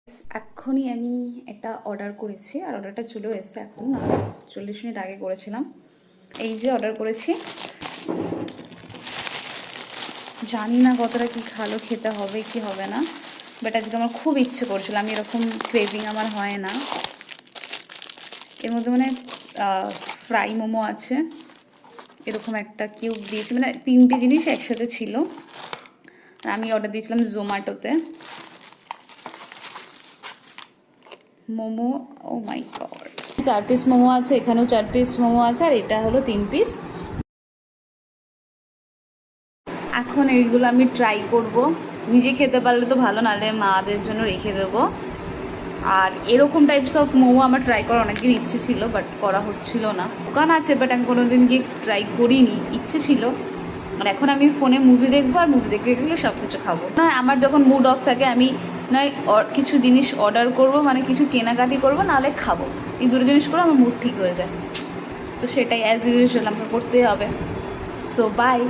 এক্ষুনি আমি একটা অর্ডার করেছি আর অর্ডারটা চলেও এসেছে এখন 40 মিনিট আগে করেছিলাম। এই যে অর্ডার করেছি, জানি না কতটা কি ভালো খেতে হবে কি হবে না, বাট আজকে আমার খুব ইচ্ছে করছিল, আমি এরকম ক্রেভিং আমার হয় না। এর মধ্যে মানে ফ্রাই মোমো আছে, এরকম একটা কিউব দিয়েছি, মানে 3টে জিনিস একসাথে ছিল। আর আমি অর্ডার দিয়েছিলাম জোম্যাটোতে মোমো। ও মাই গড, 4 পিস মোমো আছে, এখানেও 4 পিস মোমো আছে, আর এটা হলো 3 পিস। এখন এইগুলো আমি ট্রাই করব, নিজে খেতে পারলে তো ভালো, নাহলে মাদের জন্য রেখে দেবো। আর এরকম টাইপস অফ মোমো আমার ট্রাই করার অনেকদিন ইচ্ছে ছিল, বাট করা হচ্ছিল না। দোকান আছে বাট আমি কোনোদিন গিয়ে ট্রাই করিনি, ইচ্ছে ছিল। আর এখন আমি ফোনে মুভি দেখবো, আর মুভি দেখতে গেলে সব কিছু খাবো না। আমার যখন মুড অফ থাকে আমি নয় কিছু জিনিস অর্ডার করব, মানে কিছু কেনাকাটি করবো, নাহলে খাবো। এই দুটো জিনিস করে আমার মুড ঠিক হয়ে যায়। তো সেটাই অ্যাজ ইউজুয়াল আমাকে করতেই হবে। So by.